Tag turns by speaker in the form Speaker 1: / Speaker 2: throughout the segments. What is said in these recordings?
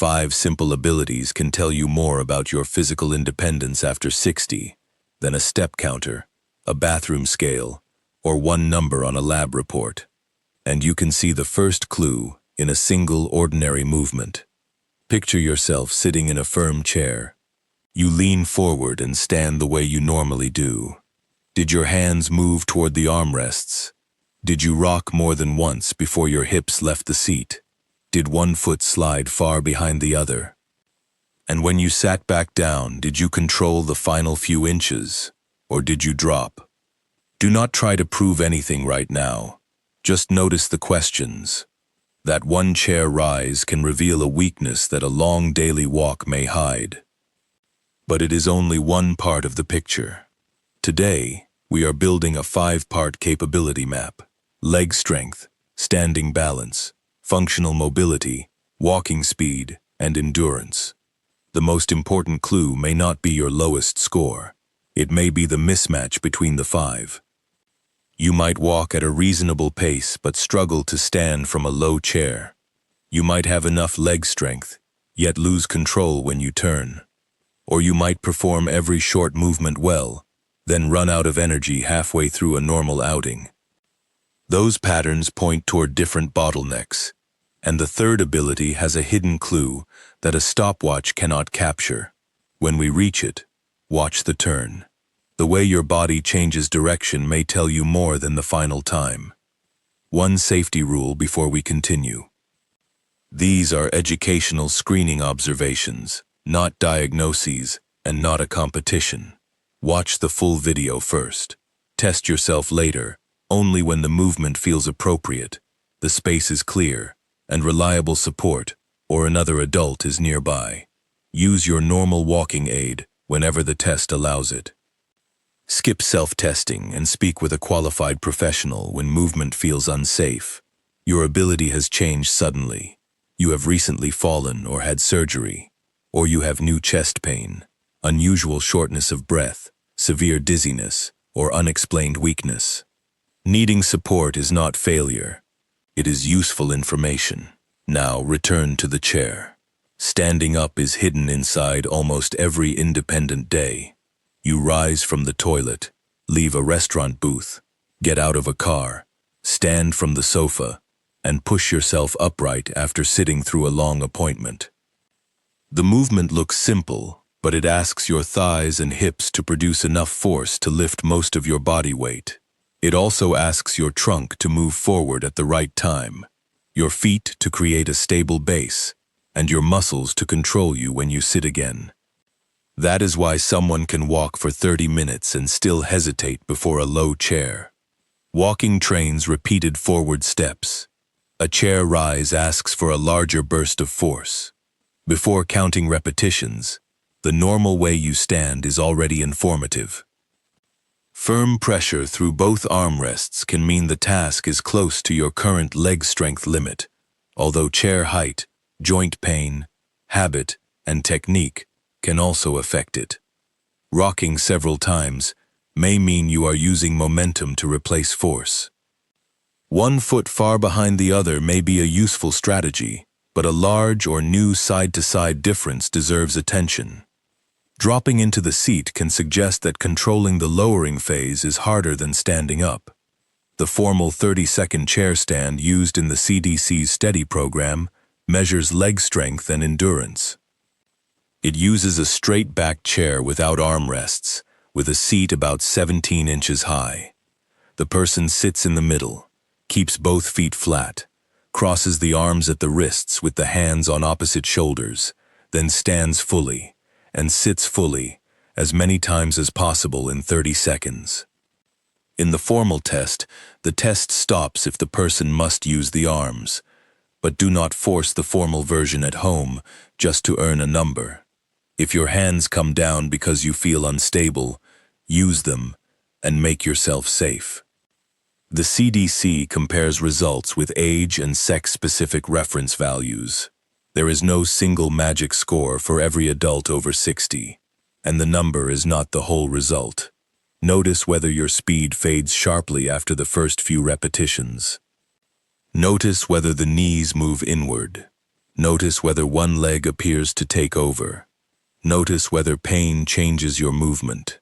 Speaker 1: 5 simple abilities can tell you more about your physical independence after 60 than a step counter, a bathroom scale, or one number on a lab report. And you can see the first clue in a single ordinary movement. Picture yourself sitting in a firm chair. You lean forward and stand the way you normally do. Did your hands move toward the armrests? Did you rock more than once before your hips left the seat? Did one foot slide far behind the other? And when you sat back down, did you control the final few inches, or did you drop? Do not try to prove anything right now. Just notice the questions. That one chair rise can reveal a weakness that a long daily walk may hide. But it is only one part of the picture. Today, we are building a 5-part capability map: leg strength, standing balance, functional mobility, walking speed, and endurance. The most important clue may not be your lowest score. It may be the mismatch between the 5. You might walk at a reasonable pace but struggle to stand from a low chair. You might have enough leg strength, yet lose control when you turn. Or you might perform every short movement well, then run out of energy halfway through a normal outing. Those patterns point toward different bottlenecks, and the third ability has a hidden clue that a stopwatch cannot capture. When we reach it, watch the turn. The way your body changes direction may tell you more than the final time. One safety rule before we continue. These are educational screening observations, not diagnoses, and not a competition. Watch the full video first. Test yourself later, only when the movement feels appropriate, the space is clear, and reliable support, or another adult is nearby. Use your normal walking aid whenever the test allows it. Skip self-testing and speak with a qualified professional when movement feels unsafe. Your ability has changed suddenly. You have recently fallen or had surgery, or you have new chest pain, unusual shortness of breath, severe dizziness, or unexplained weakness. Needing support is not failure. It is useful information. Now return to the chair. Standing up is hidden inside almost every independent day. You rise from the toilet, leave a restaurant booth, get out of a car, stand from the sofa, and push yourself upright after sitting through a long appointment. The movement looks simple, but it asks your thighs and hips to produce enough force to lift most of your body weight. It also asks your trunk to move forward at the right time, your feet to create a stable base, and your muscles to control you when you sit again. That is why someone can walk for 30 minutes and still hesitate before a low chair. Walking trains repeated forward steps. A chair rise asks for a larger burst of force. Before counting repetitions, the normal way you stand is already informative. Firm pressure through both armrests can mean the task is close to your current leg strength limit, although chair height, joint pain, habit, and technique can also affect it. Rocking several times may mean you are using momentum to replace force. One foot far behind the other may be a useful strategy, but a large or new side-to-side difference deserves attention. Dropping into the seat can suggest that controlling the lowering phase is harder than standing up. The formal 30-second chair stand used in the CDC's STEADY program measures leg strength and endurance. It uses a straight-back chair without armrests, with a seat about 17 inches high. The person sits in the middle, keeps both feet flat, crosses the arms at the wrists with the hands on opposite shoulders, then stands fully, and sits fully, as many times as possible in 30 seconds. In the formal test, the test stops if the person must use the arms, but do not force the formal version at home just to earn a number. If your hands come down because you feel unstable, use them and make yourself safe. The CDC compares results with age and sex-specific reference values. There is no single magic score for every adult over 60, and the number is not the whole result. Notice whether your speed fades sharply after the first few repetitions. Notice whether the knees move inward. Notice whether one leg appears to take over. Notice whether pain changes your movement.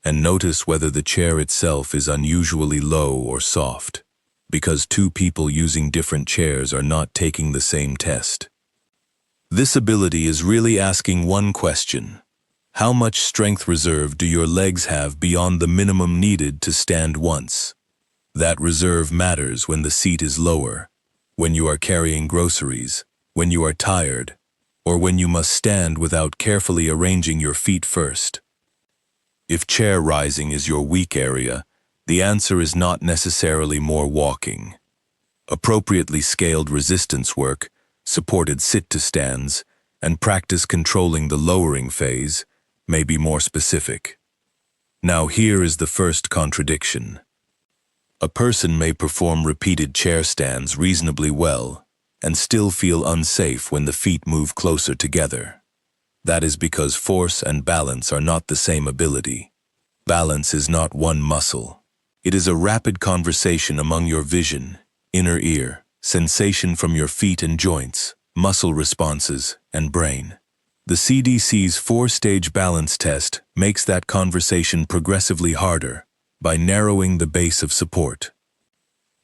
Speaker 1: And notice whether the chair itself is unusually low or soft, because two people using different chairs are not taking the same test. This ability is really asking one question. How much strength reserve do your legs have beyond the minimum needed to stand once? That reserve matters when the seat is lower, when you are carrying groceries, when you are tired, or when you must stand without carefully arranging your feet first. If chair rising is your weak area, the answer is not necessarily more walking. Appropriately scaled resistance work, supported sit-to-stands, and practice controlling the lowering phase may be more specific. Now here is the first contradiction. A person may perform repeated chair stands reasonably well and still feel unsafe when the feet move closer together. That is because force and balance are not the same ability. Balance is not one muscle. It is a rapid conversation among your vision, inner ear, sensation from your feet and joints, muscle responses, and brain. The CDC's 4-stage balance test makes that conversation progressively harder by narrowing the base of support.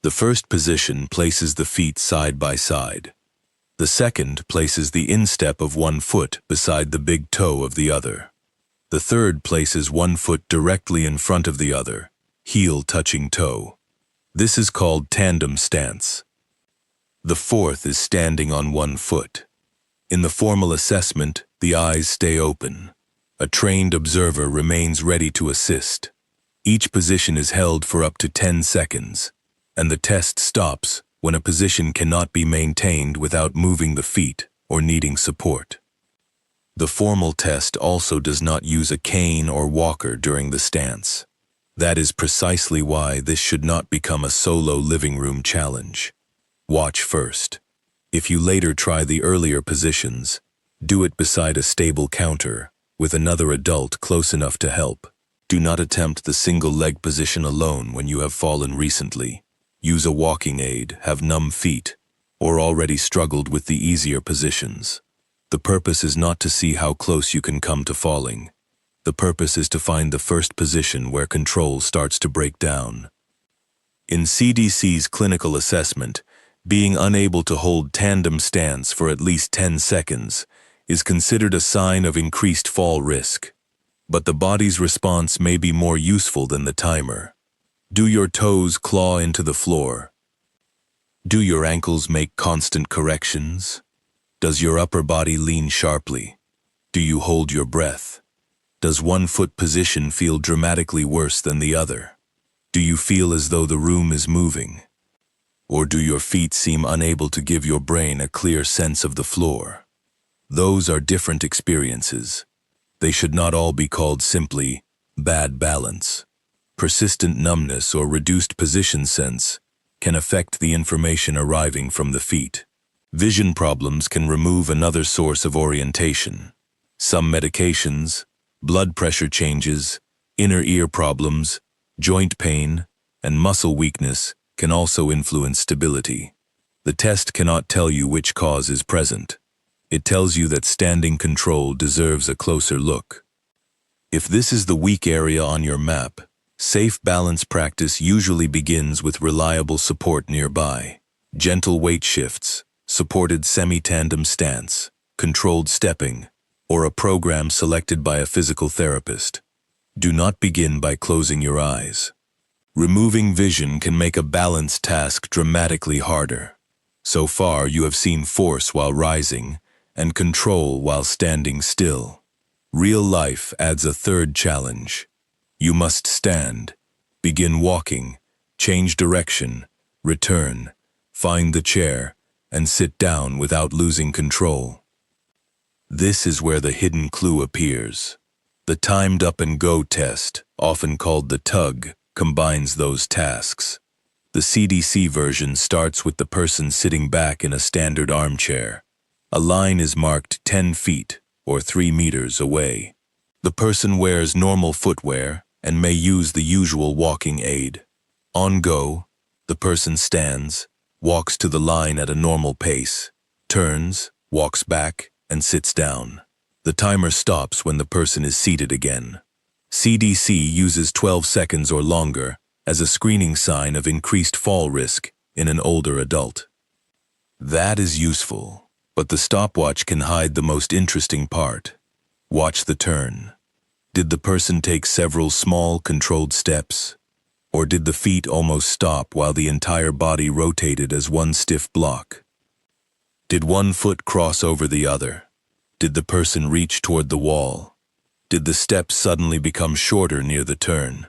Speaker 1: The first position places the feet side by side. The second places the instep of one foot beside the big toe of the other. The third places one foot directly in front of the other, heel touching toe. This is called tandem stance. The fourth is standing on one foot. In the formal assessment, the eyes stay open. A trained observer remains ready to assist. Each position is held for up to 10 seconds, and the test stops when a position cannot be maintained without moving the feet or needing support. The formal test also does not use a cane or walker during the stance. That is precisely why this should not become a solo living room challenge. Watch first. If you later try the earlier positions, do it beside a stable counter, with another adult close enough to help. Do not attempt the single leg position alone when you have fallen recently. Use a walking aid, have numb feet, or already struggled with the easier positions. The purpose is not to see how close you can come to falling. The purpose is to find the first position where control starts to break down. In CDC's clinical assessment, being unable to hold tandem stance for at least 10 seconds is considered a sign of increased fall risk. But the body's response may be more useful than the timer. Do your toes claw into the floor? Do your ankles make constant corrections? Does your upper body lean sharply? Do you hold your breath? Does one foot position feel dramatically worse than the other? Do you feel as though the room is moving? Or do your feet seem unable to give your brain a clear sense of the floor? Those are different experiences. They should not all be called simply bad balance. Persistent numbness or reduced position sense can affect the information arriving from the feet. Vision problems can remove another source of orientation. Some medications, blood pressure changes, inner ear problems, joint pain, and muscle weakness can also influence stability. The test cannot tell you which cause is present. It tells you that standing control deserves a closer look. If this is the weak area on your map, safe balance practice usually begins with reliable support nearby. Gentle weight shifts, supported semi-tandem stance, controlled stepping, or a program selected by a physical therapist. Do not begin by closing your eyes. Removing vision can make a balance task dramatically harder. So far, you have seen force while rising and control while standing still. Real life adds a third challenge. You must stand, begin walking, change direction, return, find the chair, and sit down without losing control. This is where the hidden clue appears. The timed up and go test, often called the tug, combines those tasks. The CDC version starts with the person sitting back in a standard armchair. A line is marked 10 feet, or 3 meters away. The person wears normal footwear and may use the usual walking aid. On go, the person stands, walks to the line at a normal pace, turns, walks back, and sits down. The timer stops when the person is seated again. CDC uses 12 seconds or longer as a screening sign of increased fall risk in an older adult. That is useful, but the stopwatch can hide the most interesting part. Watch the turn. Did the person take several small, controlled steps? Or did the feet almost stop while the entire body rotated as one stiff block? Did one foot cross over the other? Did the person reach toward the wall? Did the steps suddenly become shorter near the turn?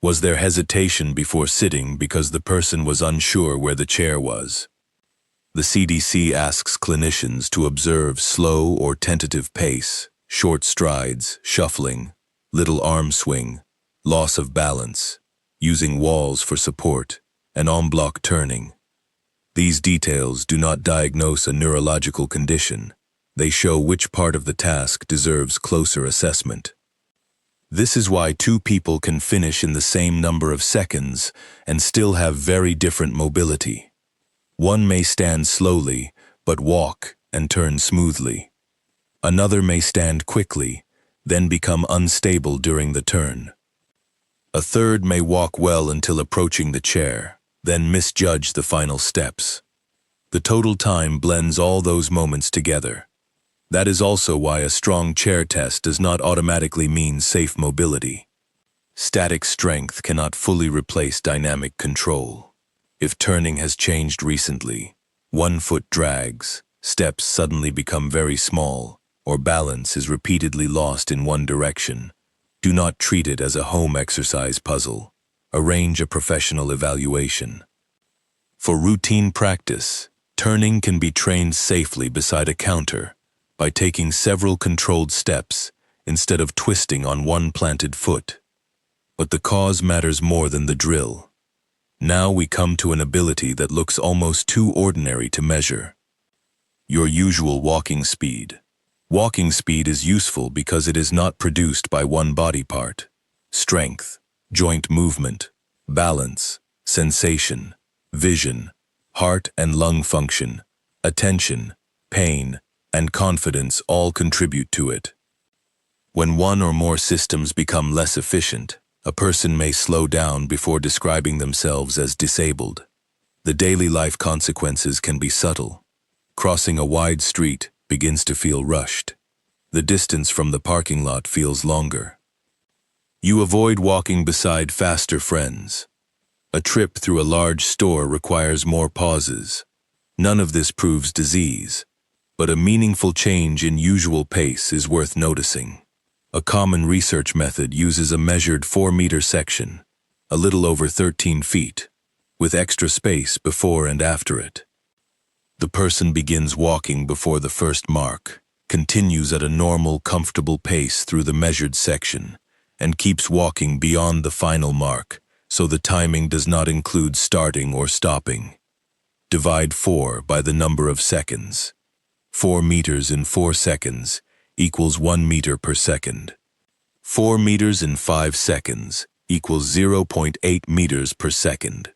Speaker 1: Was there hesitation before sitting because the person was unsure where the chair was? The CDC asks clinicians to observe slow or tentative pace, short strides, shuffling, little arm swing, loss of balance, using walls for support, and en bloc turning. These details do not diagnose a neurological condition. They show which part of the task deserves closer assessment. This is why two people can finish in the same number of seconds and still have very different mobility. One may stand slowly, but walk and turn smoothly. Another may stand quickly, then become unstable during the turn. A third may walk well until approaching the chair, then misjudge the final steps. The total time blends all those moments together. That is also why a strong chair test does not automatically mean safe mobility. Static strength cannot fully replace dynamic control. If turning has changed recently, one foot drags, steps suddenly become very small, or balance is repeatedly lost in one direction, do not treat it as a home exercise puzzle. Arrange a professional evaluation. For routine practice, turning can be trained safely beside a counter by taking several controlled steps instead of twisting on one planted foot. But the cause matters more than the drill. Now we come to an ability that looks almost too ordinary to measure. Your usual walking speed. Walking speed is useful because it is not produced by one body part. Strength, joint movement, balance, sensation, vision, heart and lung function, attention, pain, and confidence all contribute to it. When one or more systems become less efficient, a person may slow down before describing themselves as disabled. The daily life consequences can be subtle. Crossing a wide street begins to feel rushed. The distance from the parking lot feels longer. You avoid walking beside faster friends. A trip through a large store requires more pauses. None of this proves disease, but a meaningful change in usual pace is worth noticing. A common research method uses a measured 4-meter section, a little over 13 feet, with extra space before and after it. The person begins walking before the first mark, continues at a normal, comfortable pace through the measured section, and keeps walking beyond the final mark, so the timing does not include starting or stopping. Divide 4 by the number of seconds. 4 meters in 4 seconds equals 1 meter per second. 4 meters in 5 seconds equals 0.8 meters per second.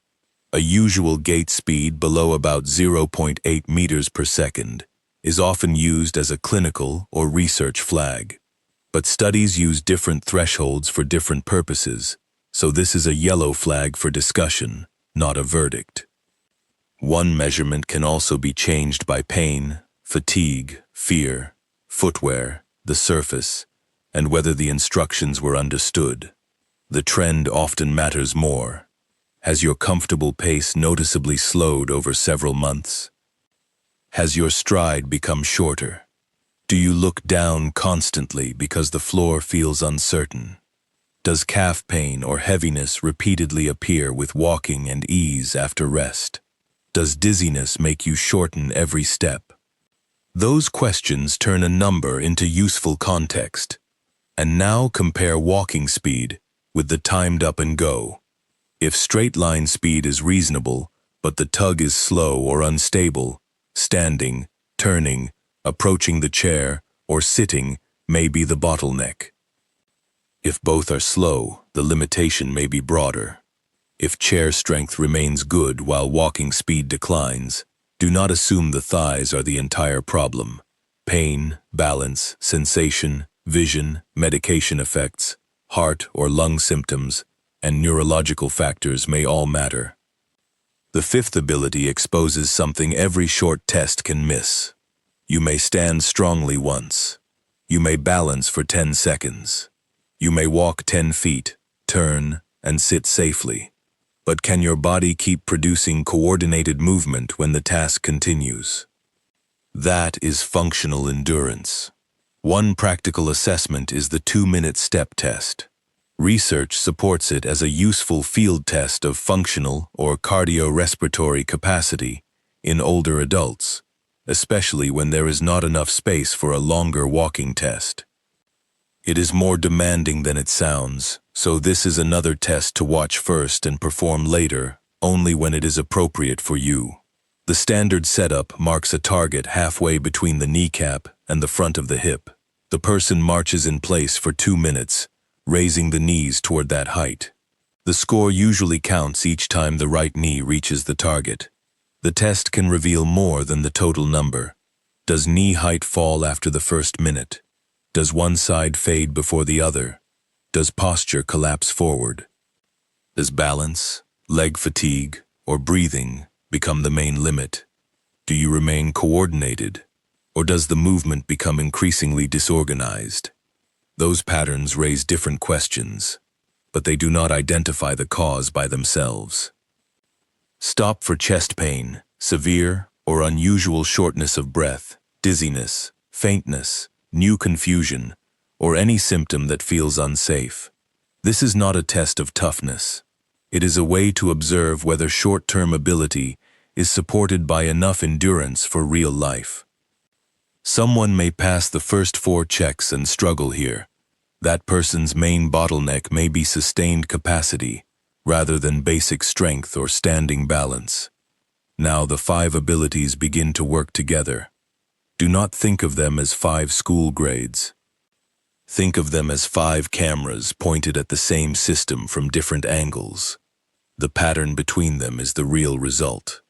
Speaker 1: A usual gait speed below about 0.8 meters per second is often used as a clinical or research flag. But studies use different thresholds for different purposes, so this is a yellow flag for discussion, not a verdict. One measurement can also be changed by pain, fatigue, fear, footwear, the surface, and whether the instructions were understood. The trend often matters more. Has your comfortable pace noticeably slowed over several months? Has your stride become shorter? Do you look down constantly because the floor feels uncertain? Does calf pain or heaviness repeatedly appear with walking and ease after rest? Does dizziness make you shorten every step? Those questions turn a number into useful context. And now compare walking speed with the timed up and go. If straight line speed is reasonable, but the tug is slow or unstable, standing, turning, approaching the chair, or sitting may be the bottleneck. If both are slow, the limitation may be broader. If chair strength remains good while walking speed declines, do not assume the thighs are the entire problem. Pain, balance, sensation, vision, medication effects, heart or lung symptoms, and neurological factors may all matter. The fifth ability exposes something every short test can miss. You may stand strongly once. You may balance for 10 seconds. You may walk 10 feet, turn, and sit safely. But can your body keep producing coordinated movement when the task continues? That is functional endurance. One practical assessment is the 2-minute step test. Research supports it as a useful field test of functional or cardiorespiratory capacity in older adults, especially when there is not enough space for a longer walking test. It is more demanding than it sounds, so this is another test to watch first and perform later, only when it is appropriate for you. The standard setup marks a target halfway between the kneecap and the front of the hip. The person marches in place for 2 minutes, raising the knees toward that height. The score usually counts each time the right knee reaches the target. The test can reveal more than the total number. Does knee height fall after the first minute? Does one side fade before the other? Does posture collapse forward? Does balance, leg fatigue, or breathing become the main limit? Do you remain coordinated, or does the movement become increasingly disorganized? Those patterns raise different questions, but they do not identify the cause by themselves. Stop for chest pain, severe or unusual shortness of breath, dizziness, faintness, new confusion, or any symptom that feels unsafe. This is not a test of toughness. It is a way to observe whether short-term ability is supported by enough endurance for real life. Someone may pass the first 4 checks and struggle here. That person's main bottleneck may be sustained capacity, rather than basic strength or standing balance. Now the 5 abilities begin to work together. Do not think of them as 5 school grades. Think of them as 5 cameras pointed at the same system from different angles. The pattern between them is the real result.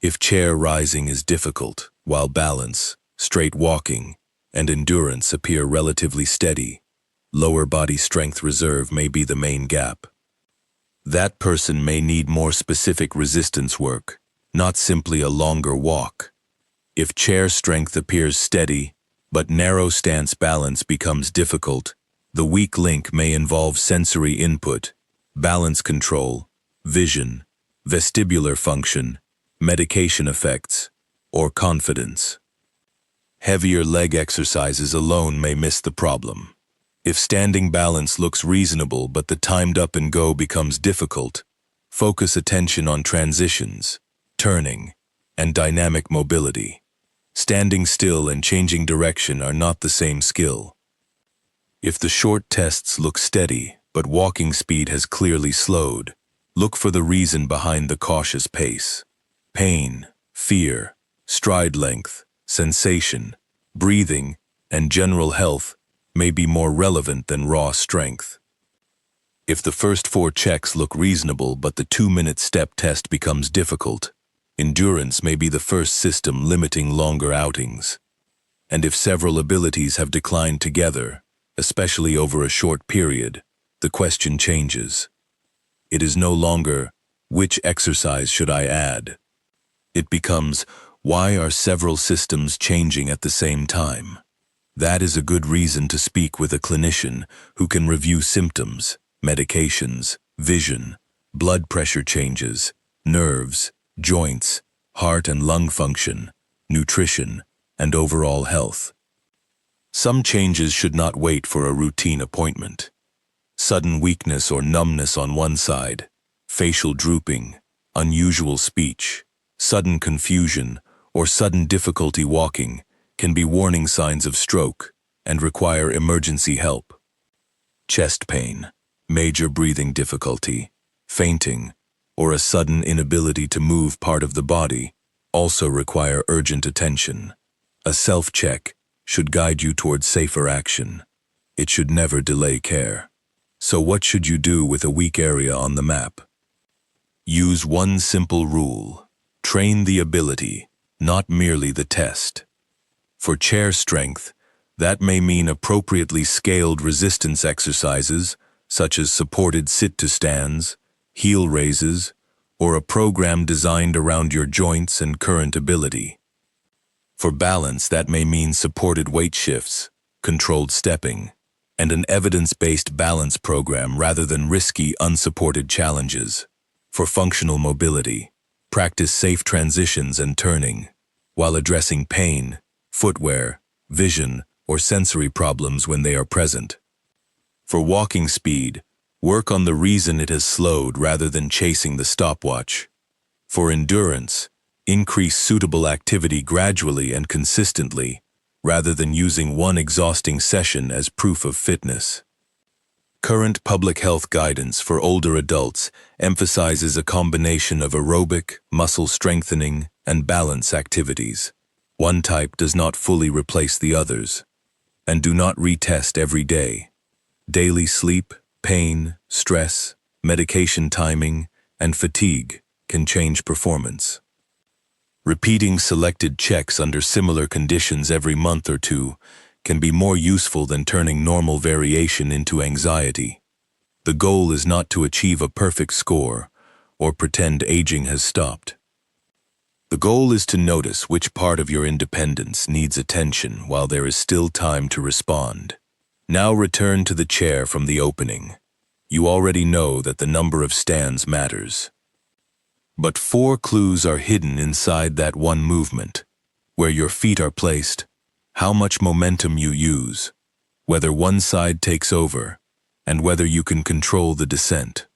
Speaker 1: If chair rising is difficult, while balance, straight walking, and endurance appear relatively steady, lower body strength reserve may be the main gap. That person may need more specific resistance work, not simply a longer walk. If chair strength appears steady, but narrow stance balance becomes difficult, the weak link may involve sensory input, balance control, vision, vestibular function, medication effects, or confidence. Heavier leg exercises alone may miss the problem. If standing balance looks reasonable but the timed up and go becomes difficult, focus attention on transitions, turning, and dynamic mobility. Standing still and changing direction are not the same skill. If the short tests look steady, but walking speed has clearly slowed, look for the reason behind the cautious pace. Pain, fear, stride length, sensation, breathing, and general health may be more relevant than raw strength. If the first 4 checks look reasonable but the 2-minute step test becomes difficult, endurance may be the first system limiting longer outings. And if several abilities have declined together, especially over a short period, the question changes. It is no longer, which exercise should I add? It becomes, why are several systems changing at the same time? That is a good reason to speak with a clinician who can review symptoms, medications, vision, blood pressure changes, nerves, joints, heart and lung function, nutrition, and overall health. Some changes should not wait for a routine appointment. Sudden weakness or numbness on one side, facial drooping, unusual speech, sudden confusion, or sudden difficulty walking can be warning signs of stroke and require emergency help. Chest pain, major breathing difficulty, fainting, or a sudden inability to move part of the body also require urgent attention. A self-check should guide you towards safer action. It should never delay care. So what should you do with a weak area on the map? Use one simple rule. Train the ability, not merely the test. For chair strength, that may mean appropriately scaled resistance exercises, such as supported sit-to-stands, heel raises, or a program designed around your joints and current ability. For balance, that may mean supported weight shifts, controlled stepping, and an evidence-based balance program rather than risky, unsupported challenges. For functional mobility, practice safe transitions and turning, while addressing pain, footwear, vision, or sensory problems when they are present. For walking speed, work on the reason it has slowed rather than chasing the stopwatch. For endurance, increase suitable activity gradually and consistently, rather than using one exhausting session as proof of fitness. Current public health guidance for older adults emphasizes a combination of aerobic, muscle strengthening, and balance activities. One type does not fully replace the others. And do not retest every day. Daily sleep, pain, stress, medication timing, and fatigue can change performance. Repeating selected checks under similar conditions every month or two can be more useful than turning normal variation into anxiety. The goal is not to achieve a perfect score or pretend aging has stopped. The goal is to notice which part of your independence needs attention while there is still time to respond. Now return to the chair from the opening. You already know that the number of stands matters. But 4 clues are hidden inside that one movement: where your feet are placed, how much momentum you use, whether one side takes over, and whether you can control the descent.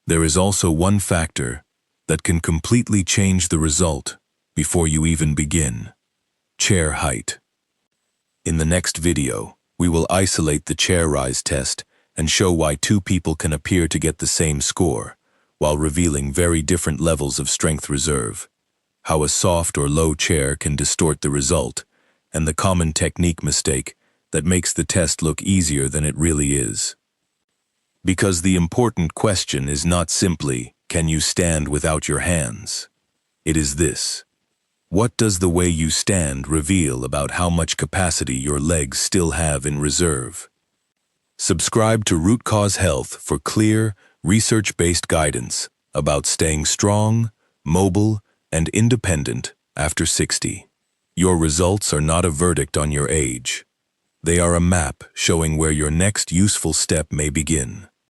Speaker 1: There is also one factor that can completely change the result before you even begin: chair height. In the next video, we will isolate the chair rise test and show why 2 people can appear to get the same score, while revealing very different levels of strength reserve, how a soft or low chair can distort the result, and the common technique mistake that makes the test look easier than it really is. Because the important question is not simply, can you stand without your hands? It is this: what does the way you stand reveal about how much capacity your legs still have in reserve? Subscribe to Root Cause Health for clear, research-based guidance about staying strong, mobile, and independent after 60. Your results are not a verdict on your age. They are a map showing where your next useful step may begin.